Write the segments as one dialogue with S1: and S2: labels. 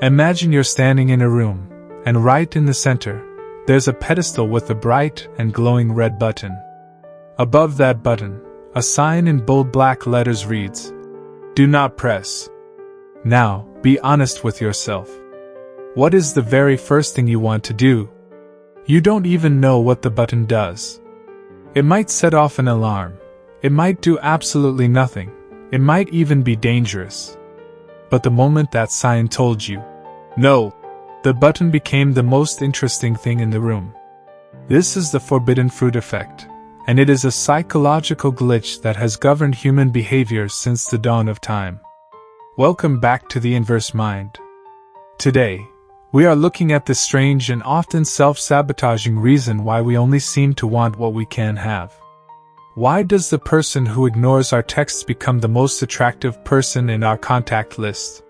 S1: Imagine you're standing in a room, and right in the center, there's a pedestal with a bright and glowing red button. Above that button, a sign in bold black letters reads, "Do not press." Now, be honest with yourself. What is the very first thing you want to do? You don't even know what the button does. It might set off an alarm. It might do absolutely nothing. It might even be dangerous. But the moment that sign told you, no, the button became the most interesting thing in the room. This is the forbidden fruit effect, and it is a psychological glitch that has governed human behavior since the dawn of time. Welcome back to the Inverse Mind. Today, we are looking at the strange and often self-sabotaging reason why we only seem to want what we can have. Why does the person who ignores our texts become the most attractive person in our contact list?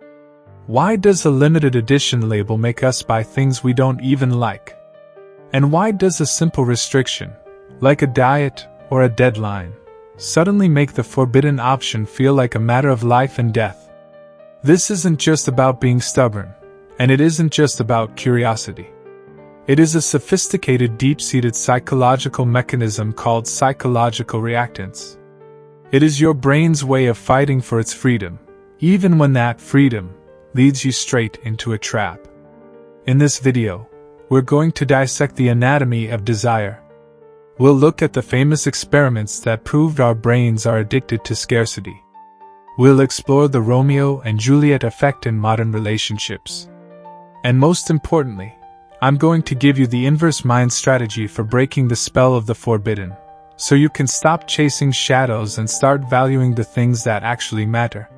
S1: Why does a limited edition label make us buy things we don't even like? And why does a simple restriction, like a diet or a deadline, suddenly make the forbidden option feel like a matter of life and death? This isn't just about being stubborn, and it isn't just about curiosity. It is a sophisticated, deep-seated psychological mechanism called psychological reactance. It is your brain's way of fighting for its freedom, even when that freedom leads you straight into a trap. In this video, we're going to dissect the anatomy of desire. We'll look at the famous experiments that proved our brains are addicted to scarcity. We'll explore the Romeo and Juliet effect in modern relationships. And most importantly, I'm going to give you the inverse mind strategy for breaking the spell of the forbidden, so you can stop chasing shadows and start valuing the things that actually matter.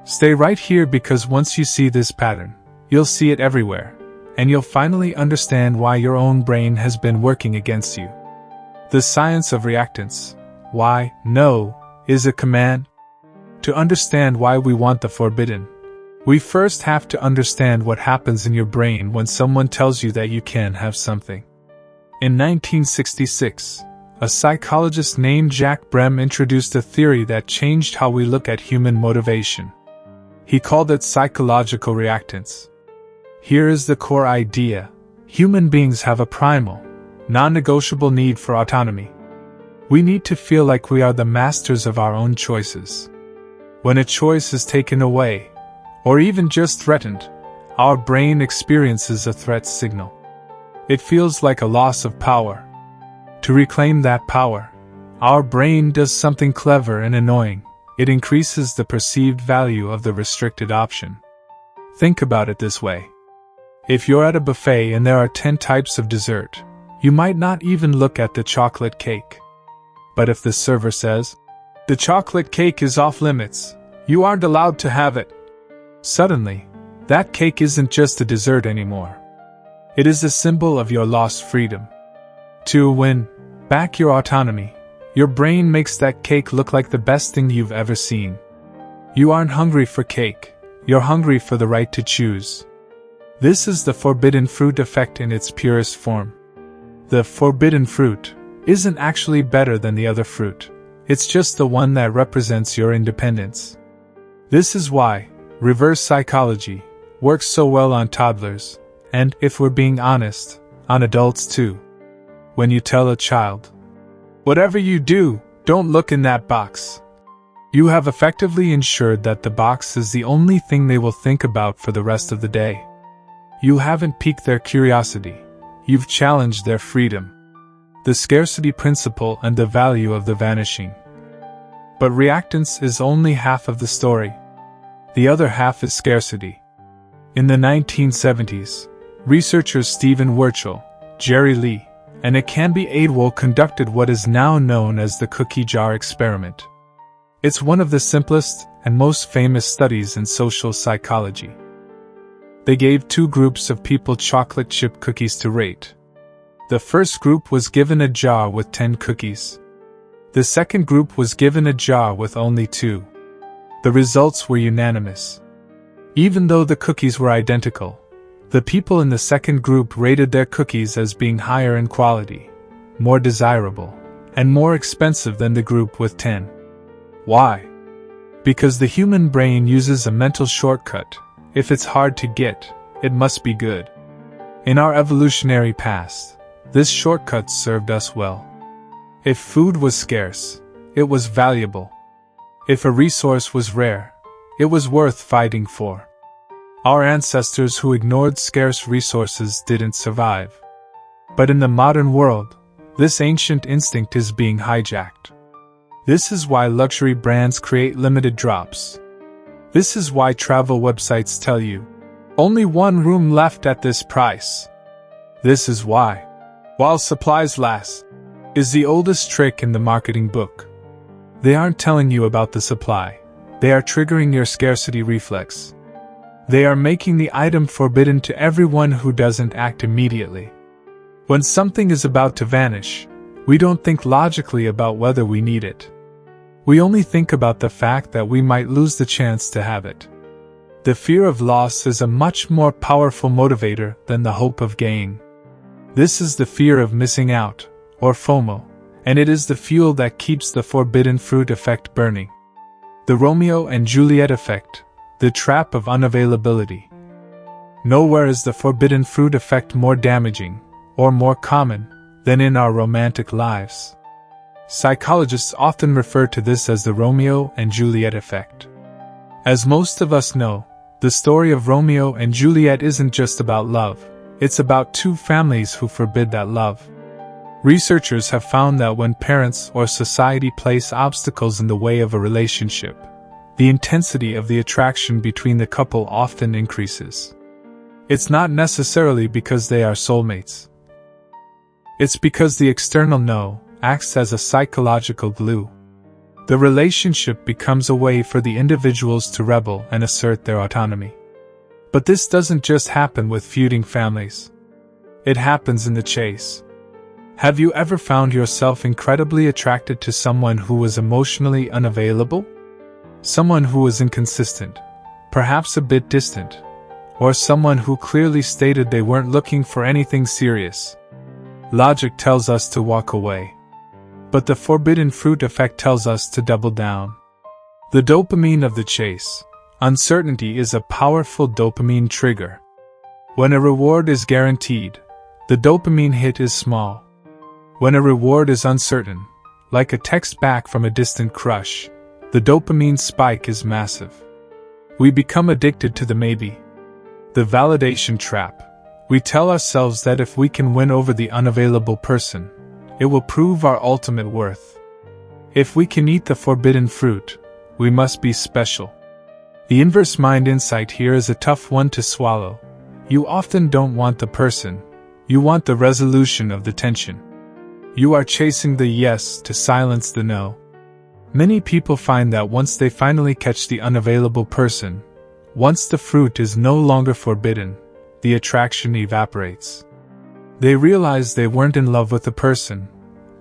S1: Stay right here, because once you see this pattern, you'll see it everywhere, and you'll finally understand why your own brain has been working against you. The science of reactance. Why, no, is a command. To understand why we want the forbidden, we first have to understand what happens in your brain when someone tells you that you can have something. In 1966, a psychologist named Jack Brem introduced a theory that changed how we look at human motivation. He called it psychological reactance. Here is the core idea. Human beings have a primal, non-negotiable need for autonomy. We need to feel like we are the masters of our own choices. When a choice is taken away, or even just threatened, our brain experiences a threat signal. It feels like a loss of power. To reclaim that power, our brain does something clever and annoying. It increases the perceived value of the restricted option. Think about it this way. If you're at a buffet and there are 10 types of dessert, you might not even look at the chocolate cake. But if the server says, "The chocolate cake is off limits, you aren't allowed to have it," suddenly, that cake isn't just a dessert anymore. It is a symbol of your lost freedom. To win back your autonomy, your brain makes that cake look like the best thing you've ever seen. You aren't hungry for cake, you're hungry for the right to choose. This is the forbidden fruit effect in its purest form. The forbidden fruit isn't actually better than the other fruit, it's just the one that represents your independence. This is why reverse psychology works so well on toddlers, and, if we're being honest, on adults too. When you tell a child, "Whatever you do, don't look in that box," you have effectively ensured that the box is the only thing they will think about for the rest of the day. You haven't piqued their curiosity, you've challenged their freedom. The scarcity principle and the value of the vanishing. But reactance is only half of the story. The other half is scarcity. In the 1970s, researchers Stephen Wurtzel, Jerry Lee, and Akanbi Adewale conducted what is now known as the cookie jar experiment. It's one of the simplest and most famous studies in social psychology. They gave 2 groups of people chocolate chip cookies to rate. The first group was given a jar with 10 cookies. The second group was given a jar with only 2. The results were unanimous. Even though the cookies were identical, the people in the second group rated their cookies as being higher in quality, more desirable, and more expensive than the group with 10. Why? Because the human brain uses a mental shortcut. If it's hard to get, it must be good. In our evolutionary past, this shortcut served us well. If food was scarce, it was valuable. If a resource was rare, it was worth fighting for. Our ancestors who ignored scarce resources didn't survive. But in the modern world, this ancient instinct is being hijacked. This is why luxury brands create limited drops. This is why travel websites tell you, only one room left at this price. This is why, while supplies last, is the oldest trick in the marketing book. They aren't telling you about the supply. They are triggering your scarcity reflex. They are making the item forbidden to everyone who doesn't act immediately. When something is about to vanish, we don't think logically about whether we need it. We only think about the fact that we might lose the chance to have it. The fear of loss is a much more powerful motivator than the hope of gain. This is the fear of missing out, or FOMO, and it is the fuel that keeps the forbidden fruit effect burning. The Romeo and Juliet effect, the trap of unavailability. Nowhere is the forbidden fruit effect more damaging, or more common, than in our romantic lives. Psychologists often refer to this as the Romeo and Juliet effect. As most of us know, the story of Romeo and Juliet isn't just about love, it's about two families who forbid that love. Researchers have found that when parents or society place obstacles in the way of a relationship, the intensity of the attraction between the couple often increases. It's not necessarily because they are soulmates. It's because the external no acts as a psychological glue. The relationship becomes a way for the individuals to rebel and assert their autonomy. But this doesn't just happen with feuding families. It happens in the chase. Have you ever found yourself incredibly attracted to someone who was emotionally unavailable? Someone who was inconsistent, perhaps a bit distant, or someone who clearly stated they weren't looking for anything serious? Logic tells us to walk away. But the forbidden fruit effect tells us to double down. The dopamine of the chase, uncertainty, is a powerful dopamine trigger. When a reward is guaranteed, the dopamine hit is small. When a reward is uncertain, like a text back from a distant crush, the dopamine spike is massive. We become addicted to the maybe. The validation trap. We tell ourselves that if we can win over the unavailable person, it will prove our ultimate worth. If we can eat the forbidden fruit, we must be special. The inverse mind insight here is a tough one to swallow. You often don't want the person, you want the resolution of the tension. You are chasing the yes to silence the no. Many people find that once they finally catch the unavailable person, once the fruit is no longer forbidden, the attraction evaporates. They realize they weren't in love with the person,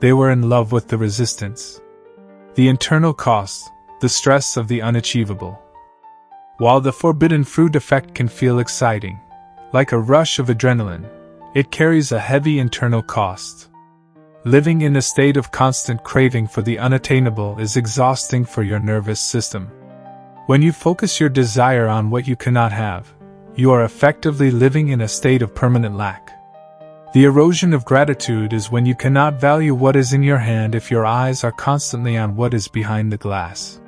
S1: they were in love with the resistance. The internal cost, the stress of the unachievable. While the forbidden fruit effect can feel exciting, like a rush of adrenaline, it carries a heavy internal cost. Living in a state of constant craving for the unattainable is exhausting for your nervous system. When you focus your desire on what you cannot have, you are effectively living in a state of permanent lack. The erosion of gratitude is when you cannot value what is in your hand if your eyes are constantly on what is behind the glass.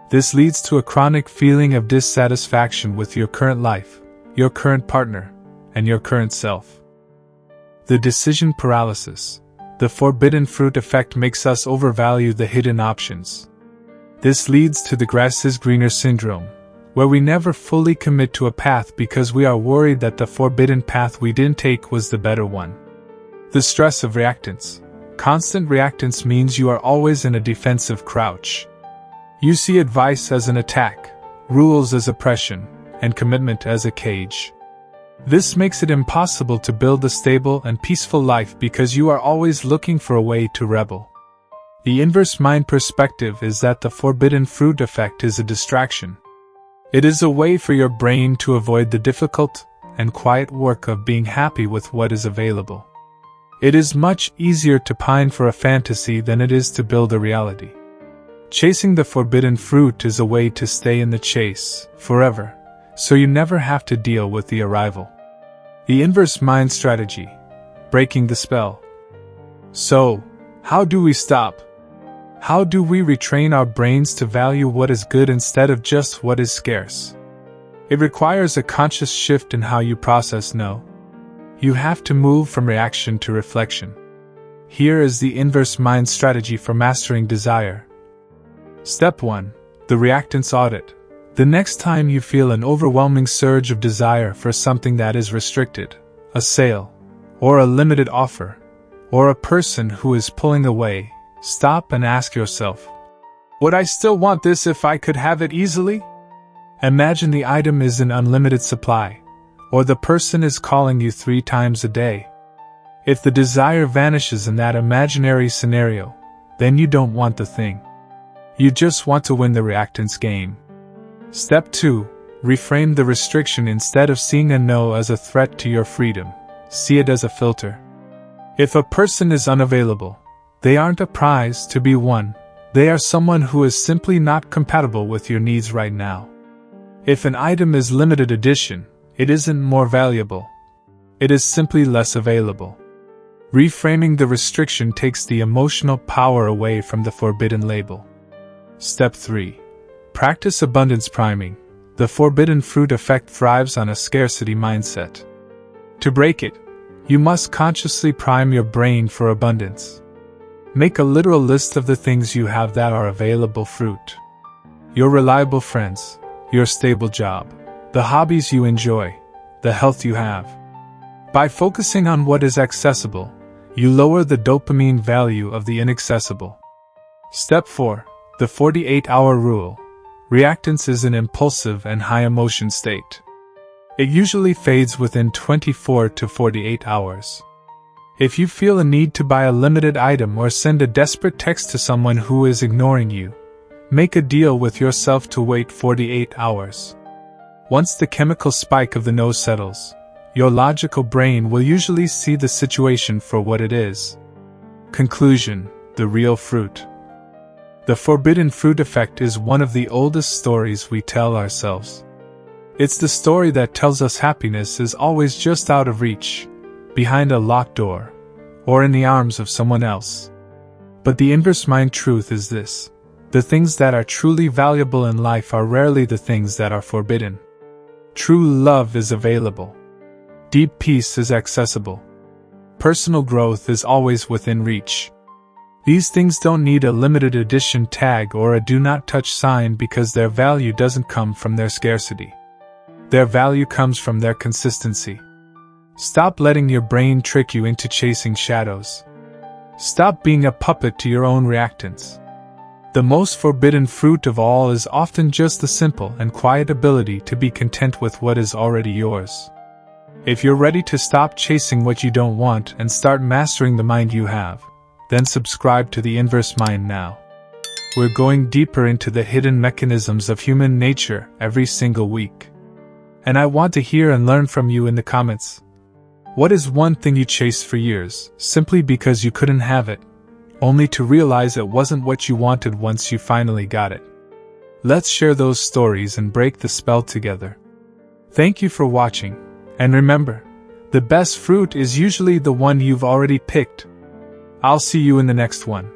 S1: This leads to a chronic feeling of dissatisfaction with your current life, your current partner, and your current self. The decision paralysis. The forbidden fruit effect makes us overvalue the hidden options. This leads to the grass is greener syndrome, where we never fully commit to a path because we are worried that the forbidden path we didn't take was the better one. The stress of reactance. Constant reactance means you are always in a defensive crouch. You see advice as an attack, rules as oppression, and commitment as a cage. This makes it impossible to build a stable and peaceful life because you are always looking for a way to rebel. The inverse mind perspective is that the forbidden fruit effect is a distraction. It is a way for your brain to avoid the difficult and quiet work of being happy with what is available. It is much easier to pine for a fantasy than it is to build a reality. Chasing the forbidden fruit is a way to stay in the chase forever, so you never have to deal with the arrival. The inverse mind strategy: breaking the spell. So, how do we stop? How do we retrain our brains to value what is good instead of just what is scarce? It requires a conscious shift in how you process no. You have to move from reaction to reflection. Here is the inverse mind strategy for mastering desire. Step 1. The reactance audit. The next time you feel an overwhelming surge of desire for something that is restricted, a sale, or a limited offer, or a person who is pulling away, stop and ask yourself, would I still want this if I could have it easily? Imagine the item is in unlimited supply, or the person is calling you 3 times a day. If the desire vanishes in that imaginary scenario, then you don't want the thing. You just want to win the reactance game. Step 2. Reframe the restriction. Instead of seeing a no as a threat to your freedom, see it as a filter. If a person is unavailable, they aren't a prize to be won, they are someone who is simply not compatible with your needs right now. If an item is limited edition, it isn't more valuable. It is simply less available. Reframing the restriction takes the emotional power away from the forbidden label. Step 3. Practice abundance priming. The forbidden fruit effect thrives on a scarcity mindset. To break it, you must consciously prime your brain for abundance. Make a literal list of the things you have that are available fruit. Your reliable friends, your stable job, the hobbies you enjoy, the health you have. By focusing on what is accessible, you lower the dopamine value of the inaccessible. Step 4. The 48-hour rule. Reactance is an impulsive and high-emotion state. It usually fades within 24 to 48 hours. If you feel a need to buy a limited item or send a desperate text to someone who is ignoring you, make a deal with yourself to wait 48 hours. Once the chemical spike of the no settles, your logical brain will usually see the situation for what it is. Conclusion: the real fruit. The forbidden fruit effect is one of the oldest stories we tell ourselves. It's the story that tells us happiness is always just out of reach, behind a locked door, or in the arms of someone else. But the inverse mind truth is this: the things that are truly valuable in life are rarely the things that are forbidden. True love is available. Deep peace is accessible. Personal growth is always within reach. These things don't need a limited edition tag or a do not touch sign because their value doesn't come from their scarcity. Their value comes from their consistency. Stop letting your brain trick you into chasing shadows. Stop being a puppet to your own reactance. The most forbidden fruit of all is often just the simple and quiet ability to be content with what is already yours. If you're ready to stop chasing what you don't want and start mastering the mind you have, then subscribe to the Inverse Mind now. We're going deeper into the hidden mechanisms of human nature every single week. And I want to hear and learn from you in the comments. What is one thing you chased for years, simply because you couldn't have it, only to realize it wasn't what you wanted once you finally got it? Let's share those stories and break the spell together. Thank you for watching, and remember, the best fruit is usually the one you've already picked. I'll see you in the next one.